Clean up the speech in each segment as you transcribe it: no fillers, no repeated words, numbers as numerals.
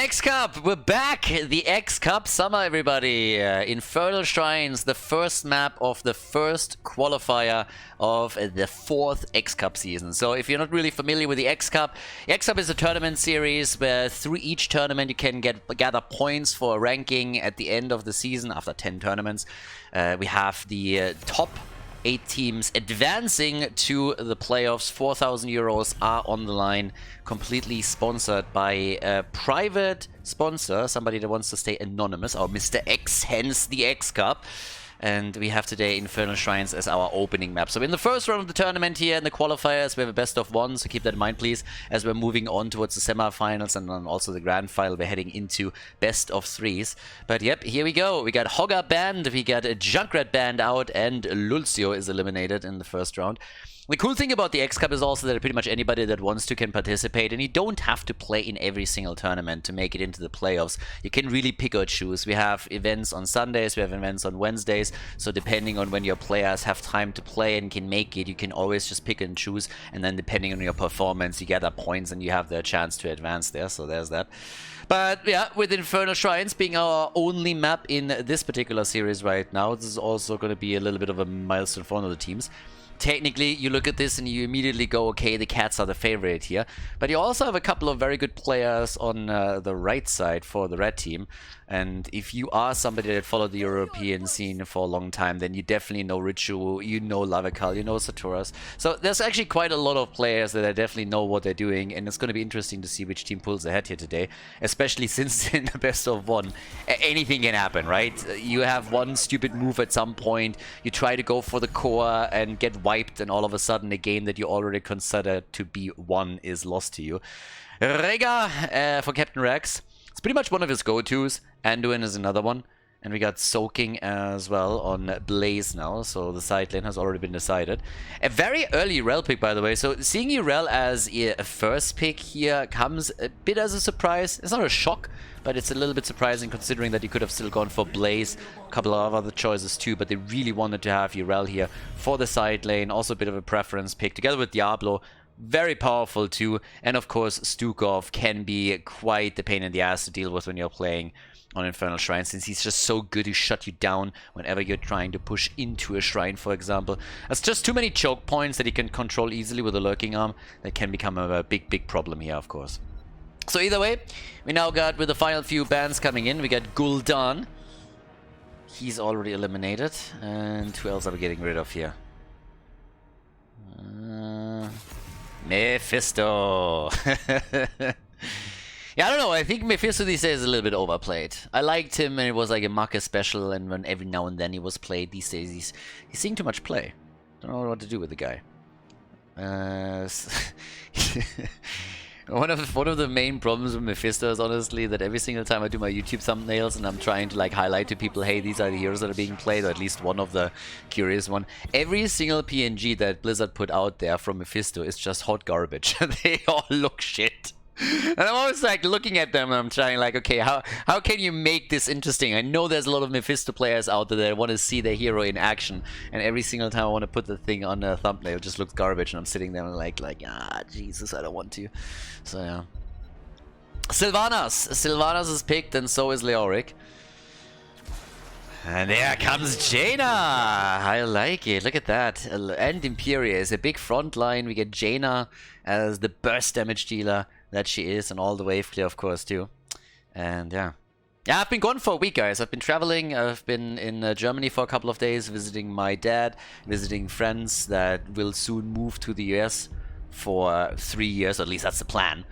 X Cup, we're back. The X Cup summer, everybody. Infernal Shrines, the first map of the first qualifier of the fourth X Cup season. So if you're not really familiar with the X Cup is a tournament series where through each tournament you can gather points for ranking at the end of the season after 10 tournaments. We have the top 8 teams advancing to the playoffs. 4,000 euros are on the line, completely sponsored by a private sponsor, somebody that wants to stay anonymous, our Mr. X, hence the X Cup. And we have today Infernal Shrines as our opening map. So in the first round of the tournament here in the qualifiers, we have a best of one, so keep that in mind, please, as we're moving on towards the semi-finals and then also the grand final. We're heading into best of threes. But yep, here we go. We got Hogger banned, we got a Junkrat banned out, and Lulcio is eliminated in the first round. The cool thing about the X Cup is also that pretty much anybody that wants to can participate, and you don't have to play in every single tournament to make it into the playoffs. You can really pick or choose. We have events on Sundays, we have events on Wednesdays, so depending on when your players have time to play and can make it, you can always just pick and choose, and then depending on your performance, you gather points and you have the chance to advance there, so there's that. But yeah, with Infernal Shrines being our only map in this particular series right now, this is also going to be a little bit of a milestone for one of the teams. Technically, you look at this and you immediately go, okay, the Cats are the favorite here. But you also have a couple of very good players on the right side for the red team. And if you are somebody that followed the European scene for a long time, then you definitely know Richu, you know Lavakal, you know Saturas. So there's actually quite a lot of players that definitely know what they're doing. And it's going to be interesting to see which team pulls ahead here today. Especially since in the best of one, anything can happen, right? You have one stupid move at some point, you try to go for the core and get wiped, and all of a sudden a game that you already consider to be won is lost to you. Rega for Captain Rex. It's pretty much one of his go-tos. Anduin is another one. And we got Soaking as well on Blaze now, so the side lane has already been decided. A very early Rel pick, by the way. So seeing you Rel as a first pick here comes a bit as a surprise. It's not a shock, but it's a little bit surprising considering that you could have still gone for Blaze. A couple of other choices too, but they really wanted to have you Rel here for the side lane. Also a bit of a preference pick together with Diablo. Very powerful too. And of course, Stukov can be quite the pain in the ass to deal with when you're playing on Infernal Shrine, since he's just so good to shut you down whenever you're trying to push into a shrine, for example. That's just too many choke points that he can control easily with a lurking arm. That can become a big problem here, of course. So either way, we now got, with the final few bans coming in, we got Gul'dan. He's already eliminated. And who else are we getting rid of here? Mephisto. Yeah, I don't know. I think Mephisto these days is a little bit overplayed. I liked him and it was like a Marcus special, and when every now and then he was played, these days he's seeing too much play. Don't know what to do with the guy. One of the main problems with Mephisto is honestly that every single time I do my YouTube thumbnails and I'm trying to like highlight to people, hey, these are the heroes that are being played, or at least one of the curious one. Every single PNG that Blizzard put out there from Mephisto is just hot garbage. They all look shit. And I'm always like looking at them and I'm trying like, okay, how can you make this interesting? I know there's a lot of Mephisto players out there that want to see their hero in action, and every single time I want to put the thing on a thumbnail, it just looks garbage, and I'm sitting there and like Jesus, I don't want to. So yeah. Sylvanas is picked, and so is Leoric. And there comes Jaina! I like it, look at that. And Imperia is a big front line. We get Jaina as the burst damage dealer that she is, and all the wave clear, of course, too. And yeah. Yeah, I've been gone for a week, guys. I've been traveling. I've been in Germany for a couple of days, visiting my dad, visiting friends that will soon move to the US for 3 years, or at least that's the plan.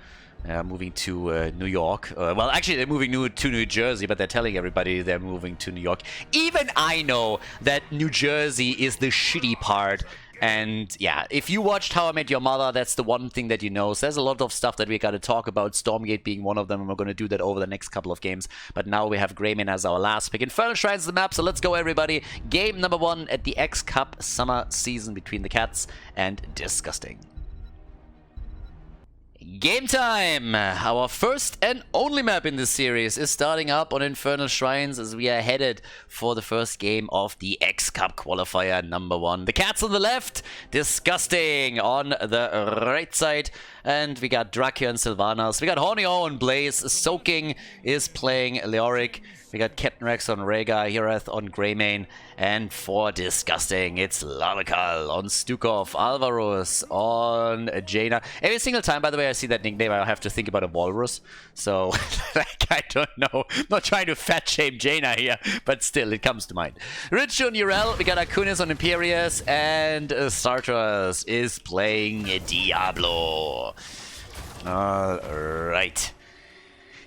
Moving to New York. Well, actually, they're moving to New Jersey, but they're telling everybody they're moving to New York. Even I know that New Jersey is the shitty part. And yeah, if you watched How I Met Your Mother, that's the one thing that you know. So there's a lot of stuff that we got to talk about, Stormgate being one of them, and we're going to do that over the next couple of games. But now we have Greyman as our last pick. Infernal Shrines is the map, so let's go, everybody. Game number 1 at the X Cup summer season between the Cats and Disgusting. Game time! Our first and only map in this series is starting up on Infernal Shrines as we are headed for the first game of the X Cup qualifier number 1. The cats on the left, disgusting on the right side. And we got Dracula and Sylvanas. We got Hornio and Blaze. Soaking is playing Leoric. We got Captain Rex on Rhaegar, Hireth on Greymane, and for Disgusting, it's Lalakal on Stukov, Alvaros on Jaina. Every single time, by the way, I see that nickname, I have to think about a walrus. So, like, I don't know. I'm not trying to fat shame Jaina here, but still, it comes to mind. Richu on Urel, we got Akunis on Imperius, and Sartras is playing Diablo. Alright.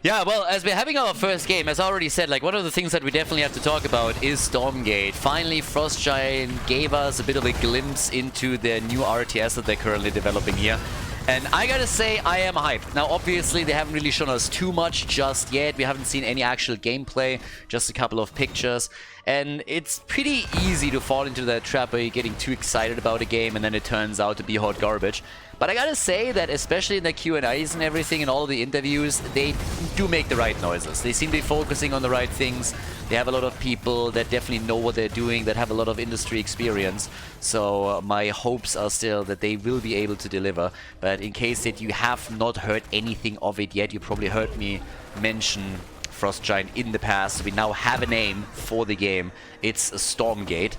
Yeah, well, as we're having our first game, as I already said, like, one of the things that we definitely have to talk about is Stormgate. Finally, Frostgiant gave us a bit of a glimpse into their new RTS that they're currently developing here. And I gotta say, I am hyped. Now, obviously, they haven't really shown us too much just yet. We haven't seen any actual gameplay, just a couple of pictures. And it's pretty easy to fall into that trap where you're getting too excited about a game and then it turns out to be hot garbage. But I gotta say that especially in the Q&As and everything and all the interviews, they do make the right noises. They seem to be focusing on the right things. They have a lot of people that definitely know what they're doing, that have a lot of industry experience. So my hopes are still that they will be able to deliver. But in case that you have not heard anything of it yet, you probably heard me mention Frostgiant in the past. We now have a name for the game. It's Stormgate.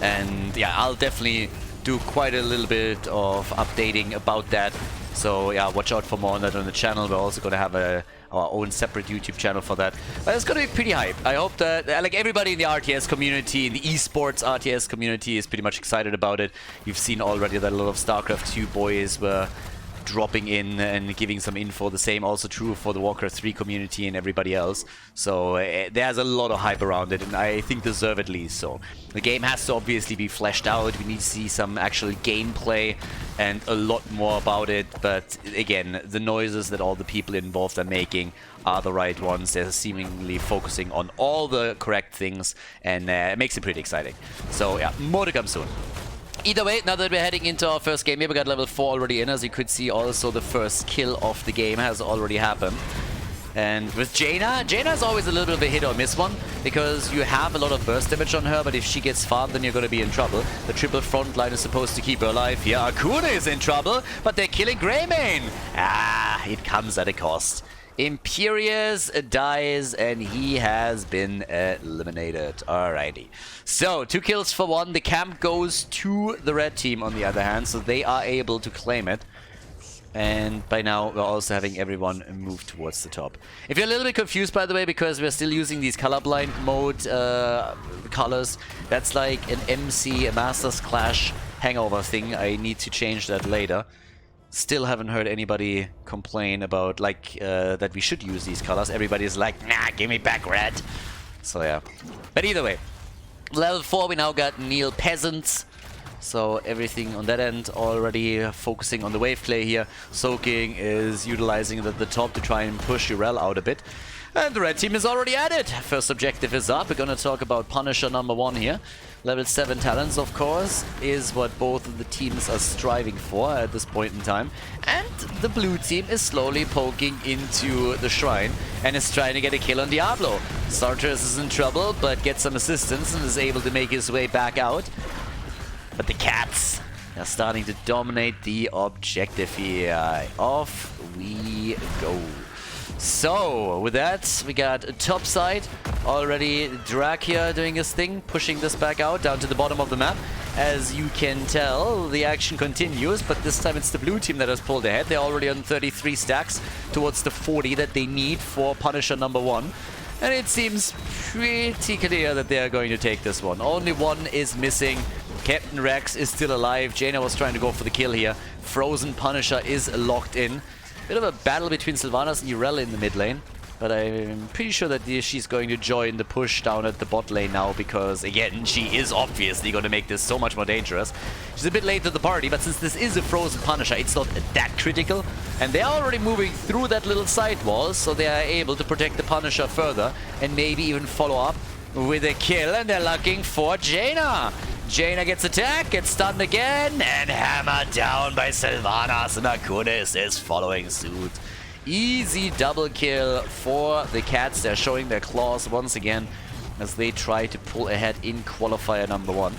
And yeah, I'll definitely do quite a little bit of updating about that. So yeah, watch out for more on that on the channel. We're also going to have our own separate YouTube channel for that. But it's going to be pretty hype. I hope that like everybody in the RTS community, in the esports RTS community is pretty much excited about it. You've seen already that a lot of StarCraft 2 boys were dropping in and giving some info. The same also true for the Warcraft 3 community and everybody else. So there's a lot of hype around it, and I think deservedly so. The game has to obviously be fleshed out. We need to see some actual gameplay and a lot more about it. But again, the noises that all the people involved are making are the right ones. They're seemingly focusing on all the correct things, and it makes it pretty exciting. So yeah, more to come soon. Either way, now that we're heading into our first game, we got level 4 already in. As you could see, also the first kill of the game has already happened. And with Jaina, Jaina's always a little bit of a hit or miss one, because you have a lot of burst damage on her, but if she gets farmed, then you're going to be in trouble. The triple front line is supposed to keep her alive. Here, Akuna is in trouble, but they're killing Greymane. Ah, it comes at a cost. Imperius dies, and he has been eliminated. Alrighty. So, 2 kills for 1. The camp goes to the red team, on the other hand, so they are able to claim it. And by now, we're also having everyone move towards the top. If you're a little bit confused, by the way, because we're still using these colorblind mode colors, that's like an MC, a Masters Clash hangover thing. I need to change that later. Still haven't heard anybody complain about, like, that we should use these colors. Everybody's like, nah, give me back red. So, yeah. But either way, level 4, we now got Neil Peasants. So, everything on that end already focusing on the wave play here. Soaking is utilizing the top to try and push Urel out a bit. And the red team is already at it. First objective is up. We're going to talk about Punisher number 1 here. Level 7 talents, of course, is what both of the teams are striving for at this point in time. And the blue team is slowly poking into the shrine and is trying to get a kill on Diablo. Sartras is in trouble, but gets some assistance and is able to make his way back out. But the cats are starting to dominate the objective here. Off we go. So, with that, we got a top side. Already Dracula doing his thing, pushing this back out down to the bottom of the map. As you can tell, the action continues, but this time it's the blue team that has pulled ahead. They're already on 33 stacks towards the 40 that they need for Punisher number 1. And it seems pretty clear that they are going to take this one. Only one is missing. Captain Rex is still alive. Jaina was trying to go for the kill here. Frozen Punisher is locked in. Bit of a battle between Sylvanas and Urel in the mid lane. But I'm pretty sure that she's going to join the push down at the bot lane now, because, again, she is obviously going to make this so much more dangerous. She's a bit late to the party, but since this is a Frozen Punisher, it's not that critical. And they're already moving through that little side wall, so they are able to protect the Punisher further and maybe even follow up with a kill. And they're looking for Jaina. Jaina gets attacked, gets stunned again, and hammered down by Sylvanas, and Akunis is following suit. Easy double kill for the Cats. They're showing their claws once again as they try to pull ahead in qualifier number 1.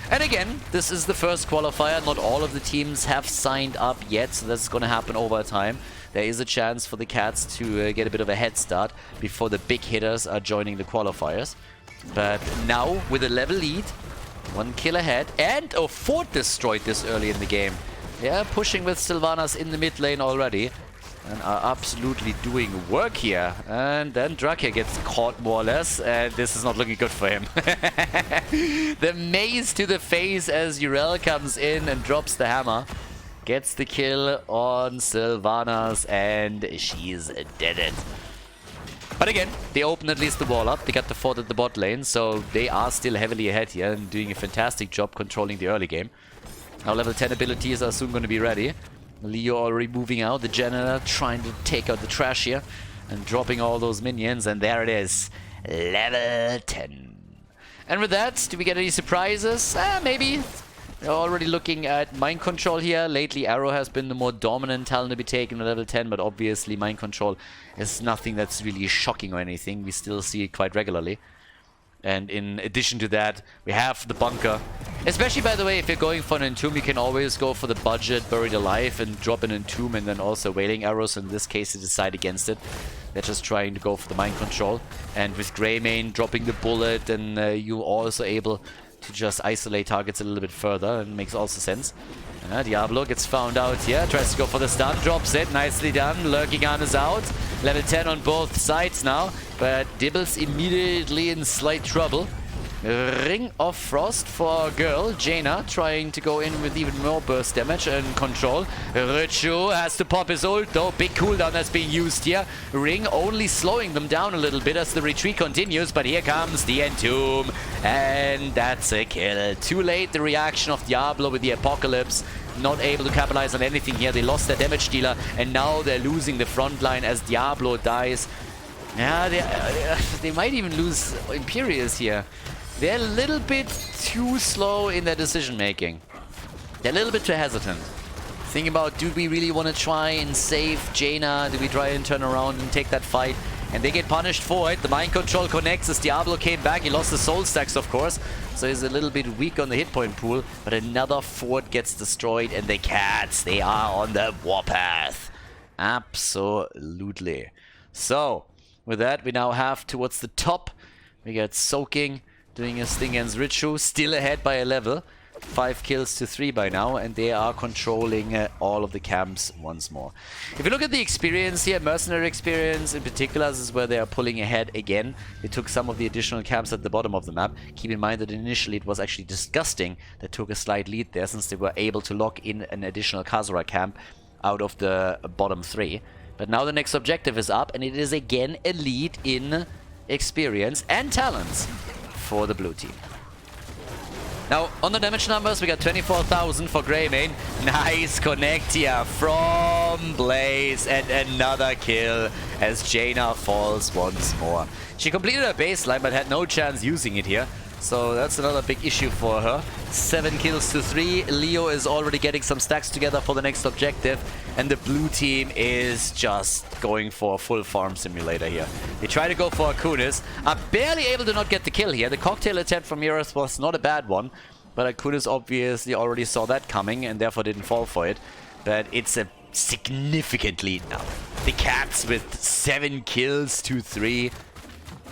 And again, this is the first qualifier. Not all of the teams have signed up yet, so that's going to happen over time. There is a chance for the Cats to get a bit of a head start before the big hitters are joining the qualifiers. But now, with a level lead, 1 kill ahead, and a fort destroyed this early in the game. Yeah, pushing with Sylvanas in the mid lane already, and are absolutely doing work here. And then Drake gets caught more or less, and this is not looking good for him. The maze to the face as Urel comes in and drops the hammer. Gets the kill on Sylvanas, and she's dead. But again, they open at least the wall up. They got the fort at the bot lane, so they are still heavily ahead here and doing a fantastic job controlling the early game. Our level 10 abilities are soon going to be ready. Leo already moving out, the janitor trying to take out the trash here and dropping all those minions, and there it is, level 10. And with that, do we get any surprises? Maybe. We're already looking at mind control here. Lately, Arrow has been the more dominant talent to be taken at level 10, but obviously mind control is nothing that's really shocking or anything. We still see it quite regularly. And in addition to that, we have the bunker. Especially, by the way, if you're going for an entomb, you can always go for the budget, buried alive, and drop an entomb, and then also wailing arrows. In this case, they decide against it. They're just trying to go for the mind control. And with Greymane dropping the bullet, and you're also able to just isolate targets a little bit further, and makes also sense. Diablo gets found out here, tries to go for the stun, drops it, nicely done. Lurking on is out, level 10 on both sides now, but Dibbles immediately in slight trouble. Ring of Frost for Girl. Jaina trying to go in with even more burst damage and control. Richu has to pop his ult though. Big cooldown that's being used here. Ring only slowing them down a little bit as the retreat continues, but here comes the Entomb, and that's a kill. Too late, the reaction of Diablo with the Apocalypse. Not able to capitalize on anything here. They lost their damage dealer, and now they're losing the front line as Diablo dies. Yeah, they might even lose Imperius here. They're a little bit too slow in their decision making. They're a little bit too hesitant. Think about, do we really want to try and save Jaina? Do we try and turn around and take that fight? And they get punished for it. The mind control connects as Diablo came back. He lost the soul stacks, of course. So he's a little bit weak on the hit point pool. But another fort gets destroyed, and the Cats, they are on the warpath. Absolutely. So, with that, we now have towards the top. We got Soaking doing his thing against Richu, still ahead by a level. 5 kills to 3 by now, and they are controlling all of the camps once more. If you look at the experience here, mercenary experience in particular, this is where they are pulling ahead again. They took some of the additional camps at the bottom of the map. Keep in mind that initially it was actually Disgusting that took a slight lead there, since they were able to lock in an additional Khazra camp out of the bottom 3. But now the next objective is up, and it is again a lead in experience and talents for the blue team. Now, on the damage numbers, we got 24,000 for Greymane. Nice connect here from Blaze, and another kill as Jaina falls once more. She completed her baseline, but had no chance using it here. So that's another big issue for her. 7 kills to 3. Leo is already getting some stacks together for the next objective. And the blue team is just going for a full farm simulator here. They try to go for Akunis. Are barely able to not get the kill here. The cocktail attempt from Eurus was not a bad one. But Akunis obviously already saw that coming and therefore didn't fall for it. But it's a significant lead now. The Cats with 7 kills to 3.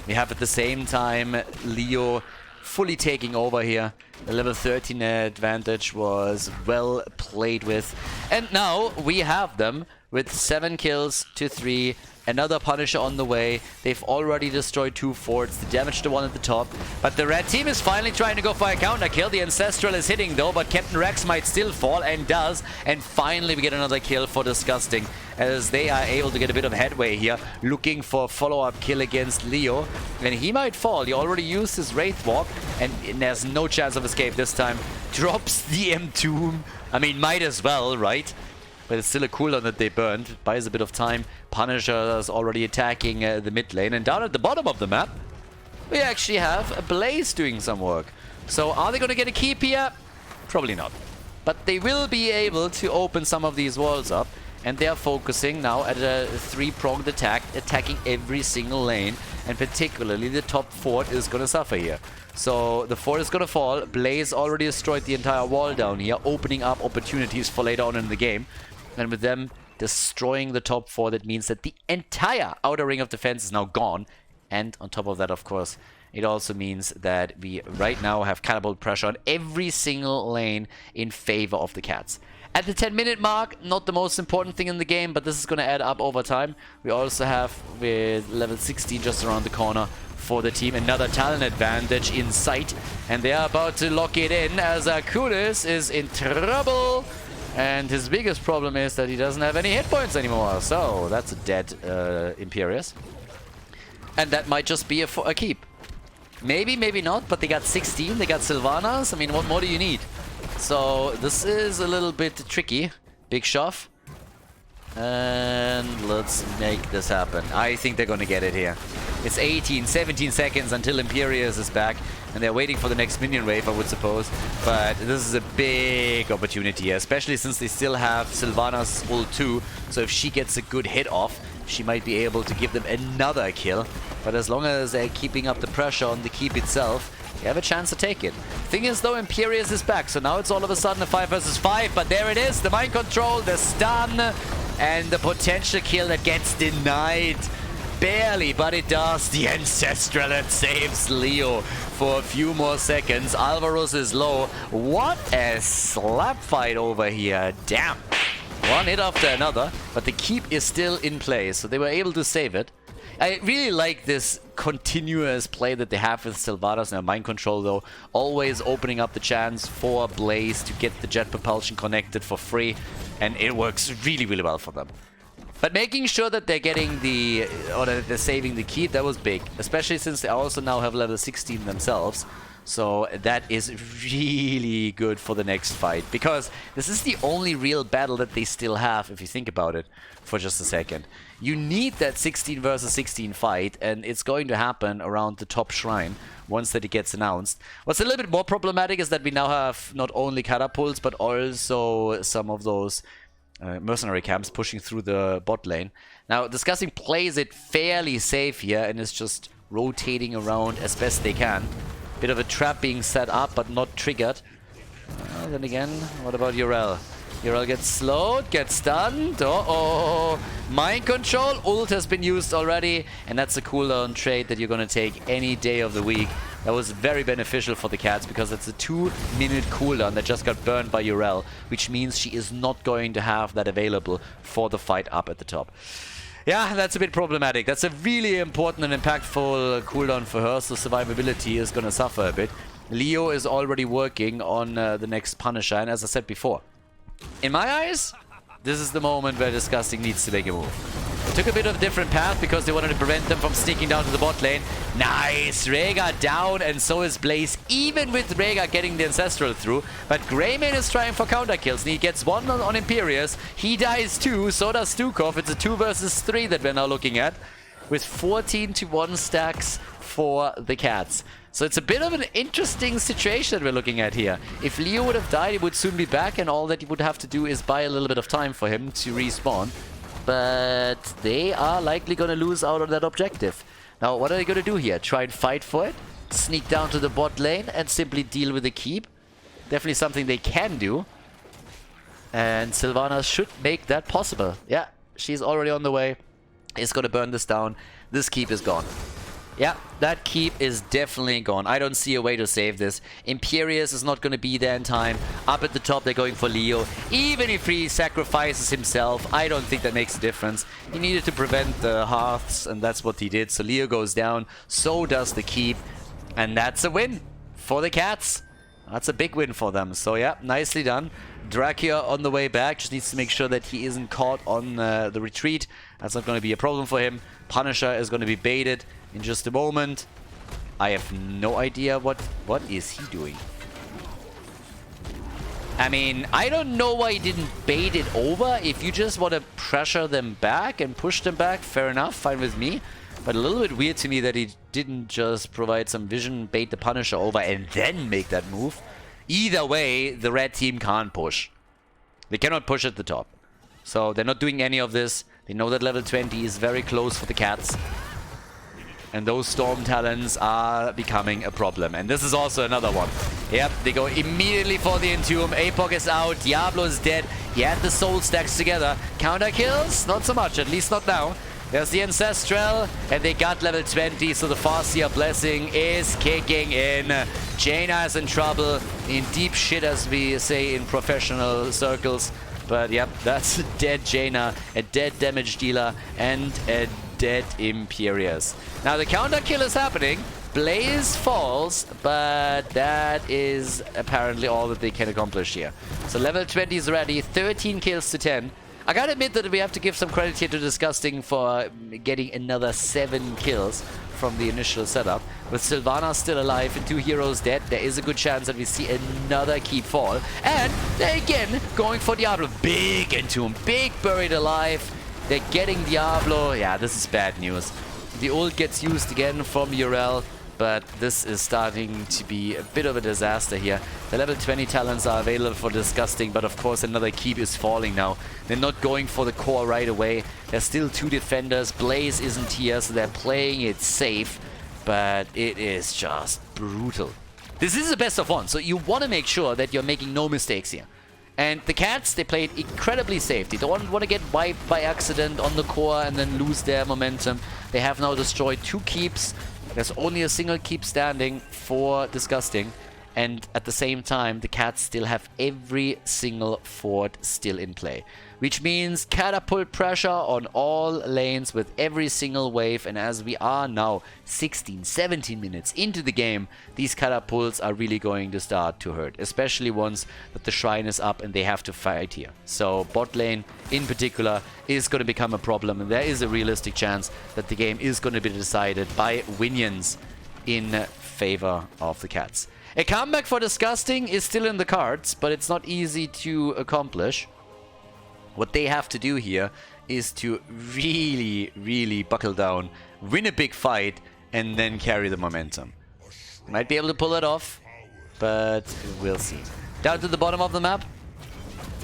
We have at the same time Leo fully taking over here. The level 13 advantage was well played with. And now we have them with 7 kills to 3. Another Punisher on the way. They've already destroyed 2 forts. The damage to one at the top. But the red team is finally trying to go for a counter kill. The Ancestral is hitting though, but Captain Rex might still fall, and does. And finally we get another kill for Disgusting, as they are able to get a bit of headway here, looking for a follow-up kill against Leo. And he might fall. He already used his Wraith Walk, and there's no chance of escape this time. Drops the Entomb. I mean, might as well, right? But it's still a cooldown that they burned. Buys a bit of time. Punisher is already attacking the mid lane. And down at the bottom of the map, we actually have a Blaze doing some work. So are they going to get a keep here? Probably not. But they will be able to open some of these walls up. And they are focusing now at a three-pronged attack, attacking every single lane. And particularly the top fort is going to suffer here. So the fort is going to fall. Blaze already destroyed the entire wall down here, opening up opportunities for later on in the game. And with them destroying the top fort, that means that the entire outer ring of defense is now gone. And on top of that, of course, it also means that we right now have catapult pressure on every single lane in favor of the cats. At the 10-minute mark, not the most important thing in the game, but this is going to add up over time. We also have, with level 16 just around the corner for the team, another talent advantage in sight. And they are about to lock it in as Akulis is in trouble. And his biggest problem is that he doesn't have any hit points anymore. So that's a dead Imperius. And that might just be a keep. Maybe, maybe not, but they got 16, they got Sylvanas. I mean, what more do you need? So this is a little bit tricky. Big shove. And let's make this happen. I think they're going to get it here. It's 18, 17 seconds until Imperius is back. And they're waiting for the next minion wave, I would suppose. But this is a big opportunity here, especially since they still have Sylvanas ult 2. So if she gets a good hit off, she might be able to give them another kill. But as long as they're keeping up the pressure on the keep itself, they have a chance to take it. Thing is, though, Imperius is back. So now it's all of a sudden a 5 versus 5. But there it is, the mind control, the stun, and the potential kill that gets denied. Barely, but it does. The Ancestral that saves Leo for a few more seconds. Alvarez is low. What a slap fight over here. Damn. One hit after another, but the keep is still in play, so they were able to save it. I really like this continuous play that they have with Sylvanas and their mind control, though. Always opening up the chance for Blaze to get the jet propulsion connected for free, and it works really, really well for them. But making sure that they're getting or that they're saving the keep, that was big. Especially since they also now have level 16 themselves. So that is really good for the next fight. Because this is the only real battle that they still have, if you think about it for just a second. You need that 16 versus 16 fight, and it's going to happen around the top shrine once that it gets announced. What's a little bit more problematic is that we now have not only catapults, but also some of those mercenary camps pushing through the bot lane. Now, Disgusting plays it fairly safe here and is just rotating around as best they can. Bit of a trap being set up, but not triggered. Then again, what about Yrel? Yrel gets slowed, gets stunned. Uh-oh. Mind control, ult has been used already, and that's a cooldown trade that you're going to take any day of the week. That was very beneficial for the cats because it's a 2-minute cooldown that just got burned by Yrel, which means she is not going to have that available for the fight up at the top. Yeah, that's a bit problematic. That's a really important and impactful cooldown for her, so survivability is going to suffer a bit. Leo is already working on the next Punisher, and as I said before, in my eyes, this is the moment where Disgusting needs to make a move. They took a bit of a different path because they wanted to prevent them from sneaking down to the bot lane. Nice! Rhaegar down, and so is Blaze, even with Rhaegar getting the Ancestral through. But Greymane is trying for counter kills, and he gets one on Imperius. He dies too, so does Stukov. It's a 2 versus 3 that we're now looking at, with 14-1 stacks for the cats. So it's a bit of an interesting situation that we're looking at here. If Leo would have died, he would soon be back, and all that you would have to do is buy a little bit of time for him to respawn. But they are likely going to lose out on that objective. Now, what are they going to do here? Try and fight for it? Sneak down to the bot lane and simply deal with the keep? Definitely something they can do. And Sylvanas should make that possible. Yeah, she's already on the way. Is going to burn this down. This keep is gone. Yeah, that keep is definitely gone. I don't see a way to save this. Imperius is not going to be there in time. Up at the top, they're going for Leo. Even if he sacrifices himself, I don't think that makes a difference. He needed to prevent the hearths, and that's what he did. So Leo goes down, so does the keep. And that's a win for the cats. That's a big win for them. So yeah, nicely done. Dracula on the way back. Just needs to make sure that he isn't caught on the retreat. That's not going to be a problem for him. Punisher is going to be baited in just a moment. I have no idea what is he doing. I mean, I don't know why he didn't bait it over. If you just want to pressure them back and push them back, fair enough, fine with me. But a little bit weird to me that he didn't just provide some vision, bait the Punisher over, and then make that move. Either way, the red team can't push. They cannot push at the top. So they're not doing any of this. They know that level 20 is very close for the cats. And those Storm Talons are becoming a problem. And this is also another one. Yep, they go immediately for the Entomb. Apoc is out. Diablo is dead. He had the soul stacks together. Counter kills? Not so much, at least not now. There's the Ancestral, and they got level 20, so the Farseer Blessing is kicking in. Jaina is in trouble, in deep shit, as we say in professional circles. But yep, that's a dead Jaina, a dead damage dealer, and a dead Imperius. Now the counter kill is happening. Blaze falls, but that is apparently all that they can accomplish here. So level 20 is ready, 13 kills to 10. I gotta admit that we have to give some credit here to Disgusting for getting another 7 kills from the initial setup. With Sylvana still alive and 2 heroes dead, there is a good chance that we see another keep fall. And they're again going for Diablo. Big Entomb, big buried alive. They're getting Diablo. Yeah, this is bad news. The ult gets used again from Urel, but this is starting to be a bit of a disaster here. The level 20 talents are available for Disgusting, but of course another keep is falling now. They're not going for the core right away. There's still 2 defenders. Blaze isn't here, so they're playing it safe, but it is just brutal. This is the best of 1, so you want to make sure that you're making no mistakes here. And the cats, they played incredibly safe. They don't want to get wiped by accident on the core and then lose their momentum. They have now destroyed 2 keeps. There's only a single keep standing for Disgusting. And at the same time, the cats still have every single fort still in play. Which means catapult pressure on all lanes with every single wave. And as we are now 16, 17 minutes into the game, these catapults are really going to start to hurt. Especially once that the shrine is up and they have to fight here. So bot lane in particular is going to become a problem. And there is a realistic chance that the game is going to be decided by Winions in favor of the cats. A comeback for Disgusting is still in the cards, but it's not easy to accomplish. What they have to do here is to really, really buckle down, win a big fight, and then carry the momentum. Might be able to pull it off, but we'll see. Down to the bottom of the map.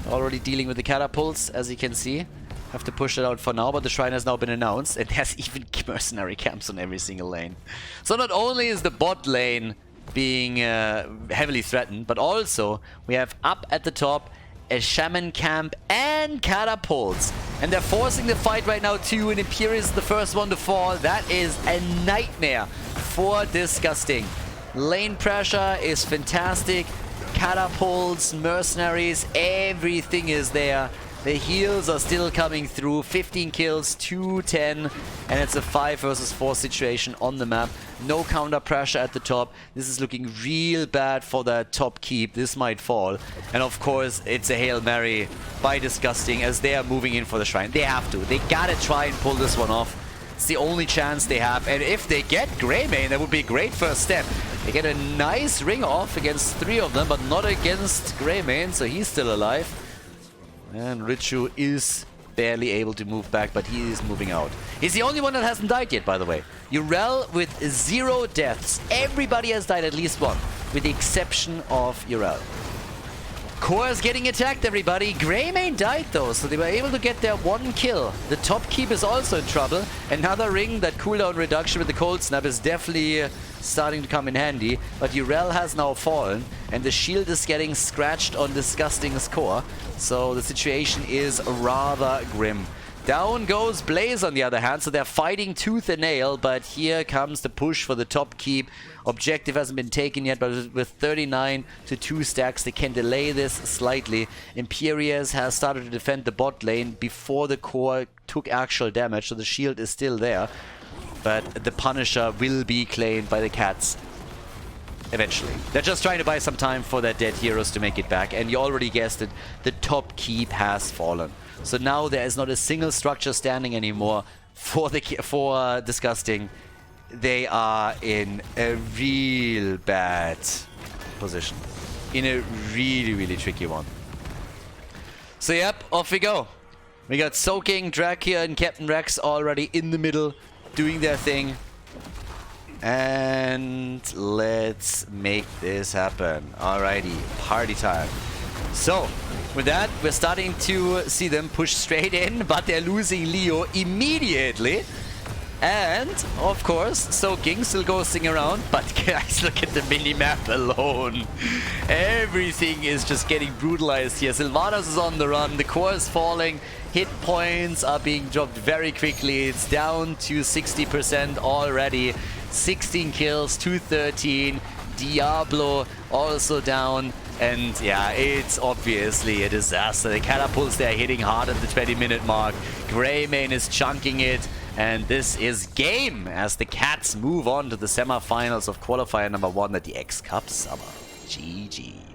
Already dealing with the catapults, as you can see. Have to push it out for now, but the shrine has now been announced, and there's even mercenary camps on every single lane. So not only is the bot lane being heavily threatened, but also we have up at the top a shaman camp and catapults, and they're forcing the fight right now too, and Imperius is the first one to fall. That is a nightmare for Disgusting. Lane pressure is fantastic, catapults, mercenaries, everything is there. The heals are still coming through. 15 kills, 2-10, and it's a 5 versus 4 situation on the map. No counter pressure at the top. This is looking real bad for the top keep. This might fall. And of course, it's a Hail Mary by Disgusting as they are moving in for the shrine. They have to. They gotta try and pull this one off. It's the only chance they have. And if they get Greymane, that would be a great first step. They get a nice ring off against 3 of them, but not against Greymane, so he's still alive. And Richu is barely able to move back, but he is moving out. He's the only one that hasn't died yet, by the way. Urel with 0 deaths. Everybody has died at least 1, with the exception of Urel. Core is getting attacked, everybody. Greymane died though, so they were able to get their 1 kill. The top keep is also in trouble. Another ring, that cooldown reduction with the cold snap is definitely starting to come in handy. But Urel has now fallen, and the shield is getting scratched on Disgusting's core. So the situation is rather grim. Down goes Blaze on the other hand, so they're fighting tooth and nail, but here comes the push for the top keep. Objective hasn't been taken yet, but with 39 to 2 stacks, they can delay this slightly. Imperius has started to defend the bot lane before the core took actual damage, so the shield is still there. But the Punisher will be claimed by the cats eventually. They're just trying to buy some time for their dead heroes to make it back, and you already guessed it, the top keep has fallen. So now there is not a single structure standing anymore for Disgusting. They are in a real bad position. in a really, really tricky one. So yep, off we go. We got Soaking, Drakia, and Captain Rex already in the middle, doing their thing. And let's make this happen. Alrighty, party time. So, with that, we're starting to see them push straight in, but they're losing Leo immediately. And, of course, Soaking still ghosting around, but guys, look at the mini-map alone. Everything is just getting brutalized here. Sylvanas is on the run, the core is falling, hit points are being dropped very quickly. It's down to 60% already. 16 kills, 213. Diablo also down. And yeah, it's obviously a disaster. The catapults, they're hitting hard at the 20-minute mark. Greymane is chunking it. And this is game as the Cats move on to the semifinals of qualifier number 1 at the X Cup Summer. GG.